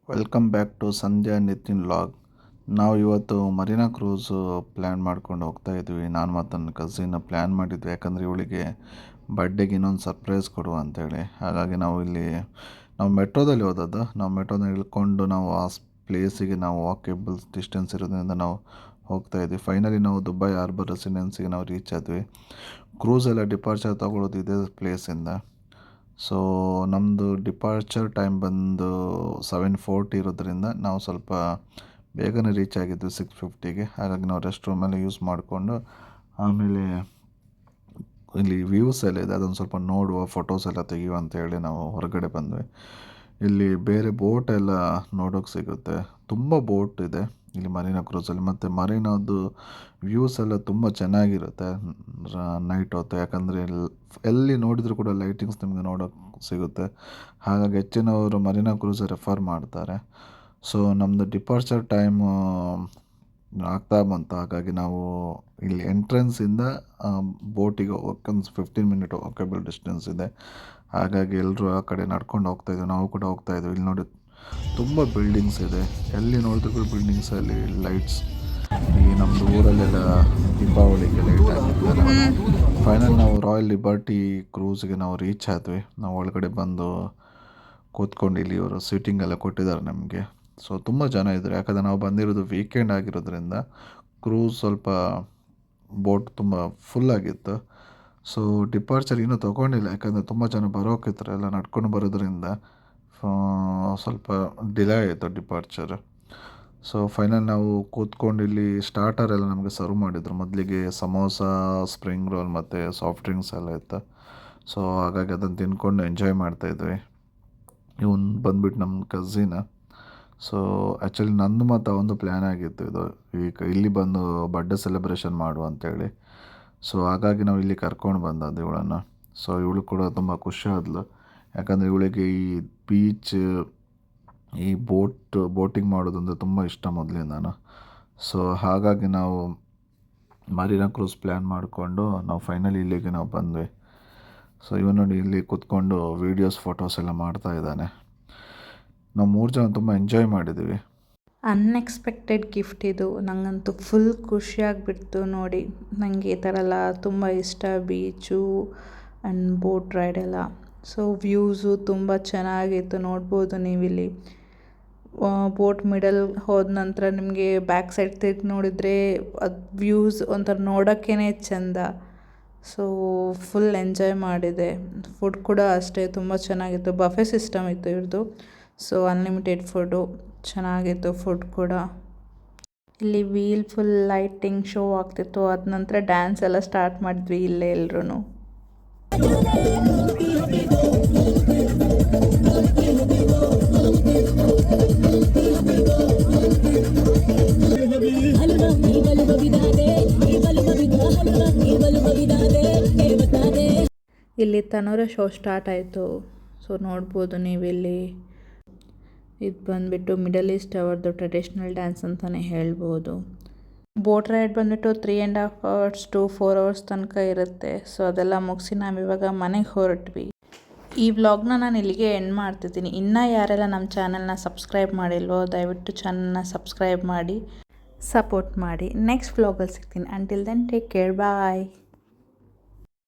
Welcome back to Sandhya Nitin vlog. ನಾವು ಇವತ್ತು Marina cruise plan ಮಾಡ್ಕೊಂಡು ಹೋಗ್ತಾ ಇದ್ವಿ. ನಾನು ಮತ್ತು ನನ್ನ ಕಸಿನ್ ಪ್ಲ್ಯಾನ್ ಮಾಡಿದ್ವಿ, ಯಾಕಂದರೆ ಇವಳಿಗೆ ಬರ್ಡೇಗೆ ಇನ್ನೊಂದು ಸರ್ಪ್ರೈಸ್ ಕೊಡುವ ಅಂತೇಳಿ. ಹಾಗಾಗಿ ನಾವು ಮೆಟ್ರೋದಲ್ಲಿ ಹೋದದ್ದು. ನಾವು ಮೆಟ್ರೋದಲ್ಲಿ ಇಳ್ಕೊಂಡು ನಾವು ಆ ಪ್ಲೇಸಿಗೆ ನಾವು ವಾಕೇಬಲ್ ಡಿಸ್ಟೆನ್ಸ್ ಇರೋದ್ರಿಂದ ನಾವು ಹೋಗ್ತಾ ಇದ್ವಿ. ಫೈನಲಿ ನಾವು ದುಬೈ ಹಾರ್ಬರ್ ರೆಸಿಡೆನ್ಸಿಗೆ ನಾವು ರೀಚ್ ಆದ್ವಿ. ಕ್ರೂಸ್ ಎಲ್ಲ ಡಿಪಾರ್ಚರ್ ತೊಗೊಳ್ಳೋದು ಇದೇ ಪ್ಲೇಸಿಂದ. ಸೊ ನಮ್ಮದು ಡಿಪಾರ್ಚರ್ ಟೈಮ್ ಬಂದು 7:40 ಇರೋದ್ರಿಂದ ನಾವು ಸ್ವಲ್ಪ ಬೇಗನೆ ರೀಚ್ ಆಗಿದ್ವಿ 6:50ಗೆ. ಹಾಗಾಗಿ ನಾವು ರೆಸ್ಟ್ ರೂಮೆಲ್ಲ ಯೂಸ್ ಮಾಡಿಕೊಂಡು ಆಮೇಲೆ ಇಲ್ಲಿ ವ್ಯೂಸ್ ಎಲ್ಲ ಇದೆ, ಅದನ್ನು ಸ್ವಲ್ಪ ನೋಡುವ, ಫೋಟೋಸ್ ಎಲ್ಲ ತೆಗೆಯುವ ಅಂತೇಳಿ ನಾವು ಹೊರಗಡೆ ಬಂದ್ವಿ. ಇಲ್ಲಿ ಬೇರೆ ಬೋಟ್ ಎಲ್ಲ ನೋಡೋಕ್ಕೆ ಸಿಗುತ್ತೆ. ತುಂಬ ಬೋಟ್ ಇದೆ ಇಲ್ಲಿ ಮರೀನಾ ಕ್ರೂಸಲ್ಲಿ. ಮತ್ತು ಮರೀನಾದು ವ್ಯೂಸ್ ಎಲ್ಲ ತುಂಬ ಚೆನ್ನಾಗಿರುತ್ತೆ ನೈಟ್ ಹೊತ್ತು, ಯಾಕಂದರೆ ಎಲ್ಲಿ ನೋಡಿದರೂ ಕೂಡ ಲೈಟಿಂಗ್ಸ್ ನಿಮಗೆ ನೋಡೋಕ್ಕೆ ಸಿಗುತ್ತೆ. ಹಾಗಾಗಿ ಹೆಚ್ಚಿನವರು ಮರೀನಾ ಕ್ರೂಸ್ ರೆಫರ್ ಮಾಡ್ತಾರೆ. ಸೊ ನಮ್ಮದು ಡಿಪಾರ್ಚರ್ ಟೈಮು ಆಗ್ತಾ ಬಂತು. ಹಾಗಾಗಿ ನಾವು ಇಲ್ಲಿ ಎಂಟ್ರೆನ್ಸಿಂದ ಬೋಟಿಗೆ ಹೋಗೋಕ್ಕೆ 15 ಮಿನಿಟ್ ವಾಕೇಬಲ್ ಡಿಸ್ಟೆನ್ಸ್ ಇದೆ. ಹಾಗಾಗಿ ಎಲ್ಲರೂ ಆ ಕಡೆ ನಡ್ಕೊಂಡು ಹೋಗ್ತಾಯಿದ್ವಿ, ನಾವು ಕೂಡ ಹೋಗ್ತಾಯಿದ್ವಿ. ಇಲ್ಲಿ ನೋಡಿ ತುಂಬ ಬಿಲ್ಡಿಂಗ್ಸ್ ಇದೆ, ಎಲ್ಲಿ ನೋಡಿದ್ರು ಕೂಡ ಬಿಲ್ಡಿಂಗ್ಸಲ್ಲಿ ಲೈಟ್ಸ್. ಈ ನಮ್ಮದು ಊರಲ್ಲೆಲ್ಲ ದೀಪಾವಳಿಗೆ ಲೈಟ್ ಆಗಿರ್ತಾರೆ. ಫೈನಲ್ ನಾವು ರಾಯಲ್ ಲಿಬರ್ಟಿ ಕ್ರೂಸ್ಗೆ ನಾವು ರೀಚ್ ಆದ್ವಿ. ನಾವು ಒಳಗಡೆ ಬಂದು ಕೂತ್ಕೊಂಡು ಇಲ್ಲಿ ಇವರು ಸೀಟಿಂಗ್ ಎಲ್ಲ ಕೊಟ್ಟಿದ್ದಾರೆ ನಮಗೆ. ಸೊ ತುಂಬ ಜನ ಇದ್ದರು, ಯಾಕಂದರೆ ನಾವು ಬಂದಿರೋದು ವೀಕೆಂಡ್ ಆಗಿರೋದ್ರಿಂದ ಕ್ರೂಸ್ ಸ್ವಲ್ಪ ಬೋಟ್ ತುಂಬ ಫುಲ್ಲಾಗಿತ್ತು. ಸೊ ಡಿಪಾರ್ಚರ್ ಇನ್ನೂ ತೊಗೊಂಡಿಲ್ಲ, ಯಾಕಂದರೆ ತುಂಬ ಜನ ಬರೋಕಿದ್ರು, ಎಲ್ಲ ನಡ್ಕೊಂಡು ಬರೋದ್ರಿಂದ ಸ್ವಲ್ಪ ಡಿಲೇ ಆಯಿತು ಡಿಪಾರ್ಚರ್. ಸೊ ಫೈನಲ್ ನಾವು ಕೂತ್ಕೊಂಡು ಇಲ್ಲಿ ಸ್ಟಾರ್ಟರ್ ಎಲ್ಲ ನಮಗೆ ಸರ್ವ್ ಮಾಡಿದರು. ಮೊದಲಿಗೆ ಸಮೋಸ, ಸ್ಪ್ರಿಂಗ್ ರೋಲ್ ಮತ್ತು ಸಾಫ್ಟ್ ಡ್ರಿಂಕ್ಸ್ ಎಲ್ಲ ಇತ್ತು. ಸೊ ಹಾಗಾಗಿ ಅದನ್ನು ತಿಂದ್ಕೊಂಡು ಎಂಜಾಯ್ ಮಾಡ್ತಾಯಿದ್ವಿ. ಇವನು ಬಂದುಬಿಟ್ಟು ನಮ್ಮ ಕಝಿನ. ಸೊ ಆ್ಯಕ್ಚುಲಿ ನಂದು ಮತ್ತು ಒಂದು ಪ್ಲ್ಯಾನ್ ಆಗಿತ್ತು, ಇದು ಈಗ ಇಲ್ಲಿ ಬಂದು ಬರ್ಡೇ ಸೆಲೆಬ್ರೇಷನ್ ಮಾಡು ಅಂತೇಳಿ. ಸೊ ಹಾಗಾಗಿ ನಾವು ಇಲ್ಲಿ ಕರ್ಕೊಂಡು ಬಂದದ್ದು ಇವಳನ್ನು. ಸೊ ಇವಳು ಕೂಡ ತುಂಬ ಖುಷಿ ಆದಳು, ಯಾಕಂದರೆ ಇವಳಿಗೆ ಈ ಬೀಚ್, ಈ ಬೋಟಿಂಗ್ ಮಾಡೋದಂದರೆ ತುಂಬ ಇಷ್ಟ ಮೊದಲಿಂದಾನು. ಸೊ ಹಾಗಾಗಿ ನಾವು ಮರೀನಾ ಕ್ರೂಸ್ ಪ್ಲ್ಯಾನ್ ಮಾಡಿಕೊಂಡು ನಾವು ಫೈನಲಿ ಇಲ್ಲಿಗೆ ನಾವು ಬಂದ್ವಿ. ಸೊ ಇವನು ನೋಡಿ ಇಲ್ಲಿ ಕೂತ್ಕೊಂಡು ವೀಡಿಯೋಸ್, ಫೋಟೋಸ್ ಎಲ್ಲ ಮಾಡ್ತಾ ಇದ್ದಾನೆ. ನಾವು 3 ಜನ ತುಂಬ ಎಂಜಾಯ್ ಮಾಡಿದ್ದೀವಿ. ಅನ್ಎಕ್ಸ್ಪೆಕ್ಟೆಡ್ ಗಿಫ್ಟ್ ಇದು. ನನಗಂತೂ ಫುಲ್ ಖುಷಿಯಾಗಿಬಿಡ್ತು ನೋಡಿ. ನನಗೆ ಈ ಥರ ಎಲ್ಲ ತುಂಬ ಇಷ್ಟ, ಬೀಚು ಆ್ಯಂಡ್ ಬೋಟ್ ರೈಡ್ ಎಲ್ಲ. ಸೊ ವ್ಯೂಸು ತುಂಬ ಚೆನ್ನಾಗಿತ್ತು, ನೋಡ್ಬೋದು ನೀವಿಲ್ಲಿ. ಬೋಟ್ ಮಿಡಲ್ ಹೋದ ನಂತರ ನಿಮಗೆ ಬ್ಯಾಕ್ ಸೈಡ್ ತಿರುಗಿ ನೋಡಿದರೆ ಅದು ವ್ಯೂಸ್ ಒಂಥರ ನೋಡೋಕ್ಕೇ ಚೆಂದ. ಸೊ ಫುಲ್ ಎಂಜಾಯ್ ಮಾಡಿದೆ. ಫುಡ್ ಕೂಡ ಅಷ್ಟೇ ತುಂಬ ಚೆನ್ನಾಗಿತ್ತು. ಬಫೆ ಸಿಸ್ಟಮ್ ಇತ್ತು ಇವ್ರದ್ದು. ಸೊ ಅನ್ಲಿಮಿಟೆಡ್ ಫುಡ್ಡು ಚೆನ್ನಾಗಿತ್ತು. ಫುಡ್ ಕೂಡ ಇಲ್ಲಿ ವೀಲ್ ಫುಲ್ ಲೈಟಿಂಗ್ ಶೋ ಆಗ್ತಿತ್ತು. ಅದ ನಂತರ ಡ್ಯಾನ್ಸ್ ಎಲ್ಲ ಸ್ಟಾರ್ಟ್ ಮಾಡಿದ್ವಿ ಇಲ್ಲೇ ಎಲ್ಲರೂ. ಇಲ್ಲಿ ತನೂರ ಶೋ ಸ್ಟಾರ್ಟ್ ಆಯಿತು. ಸೊ ನೋಡ್ಬೋದು ನೀವಿಲ್ಲಿ. ಇದು ಬಂದುಬಿಟ್ಟು ಮಿಡಲ್ ಈಸ್ಟ್ ಅವರದ್ದು ಟ್ರೆಡಿಷ್ನಲ್ ಡ್ಯಾನ್ಸ್ ಅಂತಲೇ ಹೇಳ್ಬೋದು. ಬೋಟ್ ರೈಡ್ ಬಂದುಬಿಟ್ಟು 3.5 hours to 4 hours ತನಕ ಇರುತ್ತೆ. ಸೊ ಅದೆಲ್ಲ ಮುಗಿಸಿ ನಾವಿವಾಗ ಮನೆಗೆ ಹೊರಟ್ವಿ. ಈ ವ್ಲಾಗ್ನ ನಾನು ಇಲ್ಲಿಗೆ ಎಂಡ್ ಮಾಡ್ತಿದ್ದೀನಿ. ಇನ್ನೂ ಯಾರೆಲ್ಲ ನಮ್ಮ ಚಾನಲ್ನ ಸಬ್ಸ್ಕ್ರೈಬ್ ಮಾಡಿಲ್ವೋ ದಯವಿಟ್ಟು ಚಾನಲ್ನ ಸಬ್ಸ್ಕ್ರೈಬ್ ಮಾಡಿ, ಸಪೋರ್ಟ್ ಮಾಡಿ. ನೆಕ್ಸ್ಟ್ ವ್ಲಾಗಲ್ಲಿ ಸಿಗ್ತೀನಿ. ಅಂಟಿಲ್ ದೆನ್ ಟೇಕ್ ಕೇರ್, ಬಾಯ್.